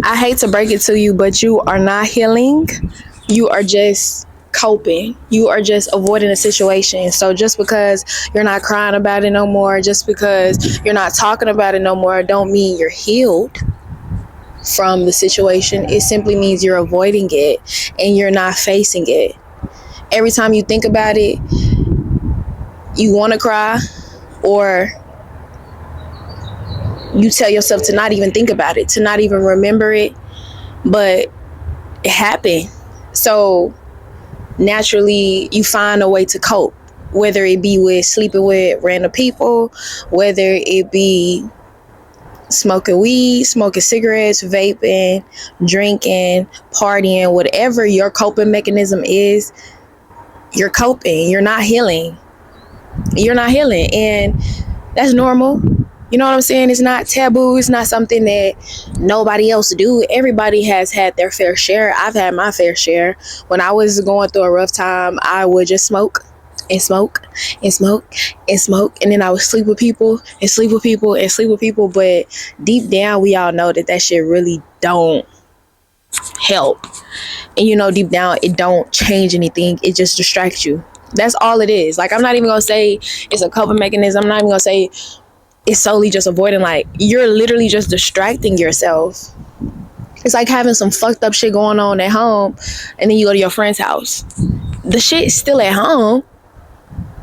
I hate to break it to you, but you are not healing. You are just coping. You are just avoiding a situation. So just because you're not crying about it no more, just because you're not talking about it no more, don't mean you're healed from the situation. It simply means you're avoiding it and you're not facing it. Every time you think about it, you want to cry, or you tell yourself to not even think about it, to not even remember it, but it happened. So naturally, you find a way to cope, whether it be with sleeping with random people, whether it be smoking weed, smoking cigarettes, vaping, drinking, partying, whatever your coping mechanism is, you're coping. You're not healing. You're not healing. And that's normal. You know what I'm saying? It's not taboo. It's not something that nobody else do. Everybody has had their fair share. I've had my fair share. When I was going through a rough time, I would just smoke and smoke and smoke and smoke. And then I would sleep with people and sleep with people and sleep with people. But deep down, we all know that shit really don't help. And you know, deep down, it don't change anything. It just distracts you. That's all it is. Like, I'm not even going to say it's a coping mechanism. I'm not even going to say it's solely just avoiding. Like, you're literally just distracting yourself. It's like having some fucked up shit going on at home, and then you go to your friend's house. The shit is still at home.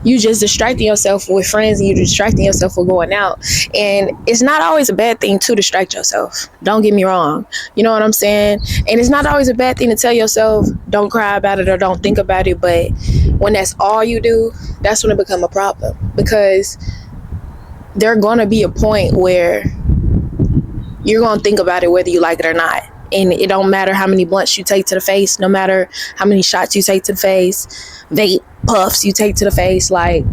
You just distracting yourself with friends, and you distracting yourself with going out. And it's not always a bad thing to distract yourself. Don't get me wrong. You know what I'm saying? And it's not always a bad thing to tell yourself, don't cry about it or don't think about it. But when that's all you do, that's when it becomes a problem. Because there's going to be a point where you're going to think about it whether you like it or not. And it don't matter how many blunts you take to the face, no matter how many shots you take to the face, vape puffs you take to the face. Like,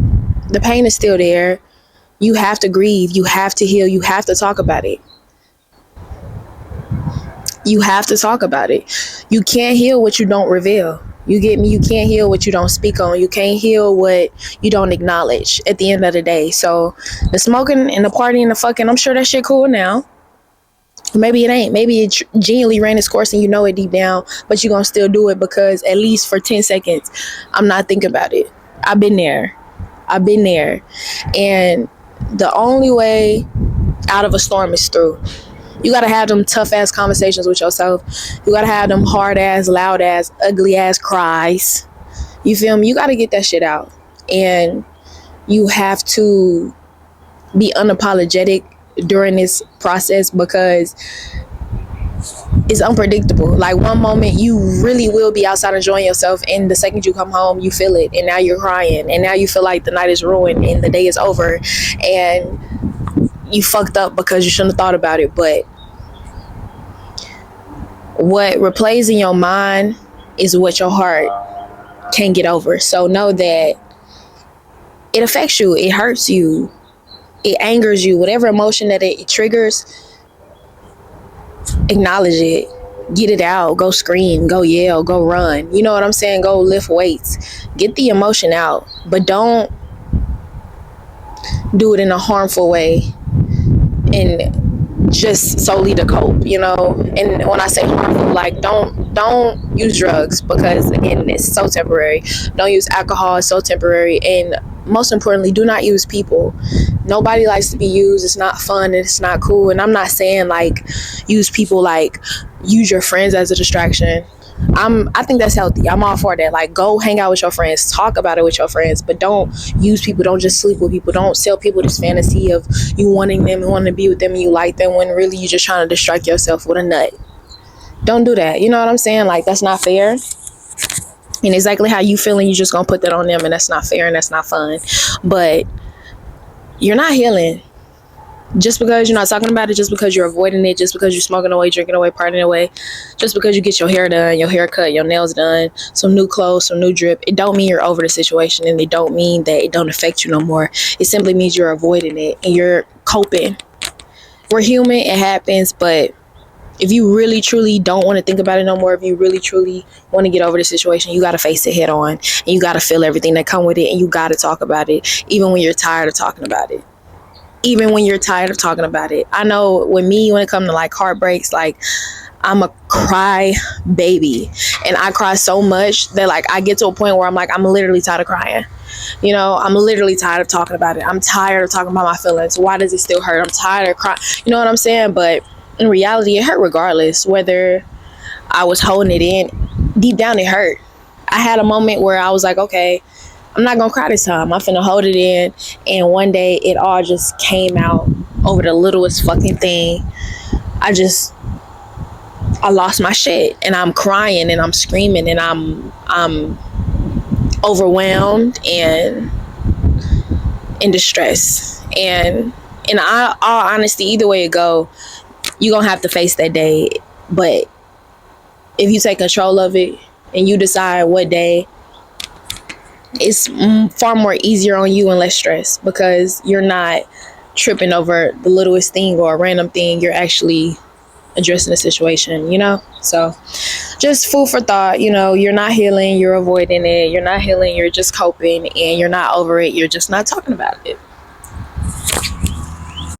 the pain is still there. You have to grieve. You have to heal. You have to talk about it. You have to talk about it. You can't heal what you don't reveal. You get me? You can't heal what you don't speak on. You can't heal what you don't acknowledge at the end of the day. So the smoking and the partying and the fucking, I'm sure that shit cool now. Maybe it ain't. Maybe it genuinely ran its course and you know it deep down, but you're going to still do it because at least for 10 seconds, I'm not thinking about it. I've been there. And the only way out of a storm is through. You got to have them tough ass conversations with yourself. You got to have them hard ass, loud ass, ugly ass cries. You feel me? You got to get that shit out. And you have to be unapologetic during this process because it's unpredictable. Like, one moment you really will be outside enjoying yourself, and the second you come home you feel it, and now you're crying, and now you feel like the night is ruined and the day is over and you fucked up because you shouldn't have thought about it. But what replays in your mind is what your heart can't get over. So know that it affects you, it hurts you, it angers you, whatever emotion that it triggers, acknowledge it, get it out, go scream, go yell, go run. You know what I'm saying? Go lift weights, get the emotion out, but don't do it in a harmful way and just solely to cope, you know. And when I say harmful, like, don't use drugs, because again, it's so temporary. Don't use alcohol, it's so temporary. And most importantly, do not use people. Nobody likes to be used. It's not fun and it's not cool. And I'm not saying like use people, like use your friends as a distraction. I think that's healthy. I'm all for that. Like, go hang out with your friends, talk about it with your friends, but don't use people. Don't just sleep with people. Don't sell people this fantasy of you wanting them and wanting to be with them and you like them when really you're just trying to distract yourself with a nut. Don't do that. You know what I'm saying? Like, that's not fair. And exactly how you feeling, you just gonna put that on them, and that's not fair and that's not fun. But you're not healing. Just because you're not talking about it, just because you're avoiding it, just because you're smoking away, drinking away, partying away, just because you get your hair done, your hair cut, your nails done, some new clothes, some new drip, it don't mean you're over the situation, and it don't mean that it don't affect you no more. It simply means you're avoiding it and you're coping. We're human, it happens, but if you really truly don't want to think about it no more, if you really truly want to get over the situation, you got to face it head on, and you got to feel everything that come with it, and you got to talk about it even when you're tired of talking about it. even when you're tired of talking about it. I know with me, when it comes to like heartbreaks, like I'm a cry baby, and I cry so much that like I get to a point where I'm like, I'm literally tired of crying. You know, I'm literally tired of talking about it. I'm tired of talking about my feelings. Why does it still hurt? I'm tired of crying. You know what I'm saying? But in reality, it hurt regardless. Whether I was holding it in, deep down it hurt. I had a moment where I was like, okay, I'm not gonna cry this time. I'm finna hold it in. And one day it all just came out over the littlest fucking thing. I lost my shit, and I'm crying and I'm screaming and I'm overwhelmed and in distress. And in all honesty, either way it go, you gonna have to face that day. But if you take control of it and you decide what day, it's far more easier on you and less stress, because you're not tripping over the littlest thing or a random thing. You're actually addressing the situation, you know? So just food for thought. You know, you're not healing, you're avoiding it. You're not healing, you're just coping. And you're not over it, you're just not talking about it.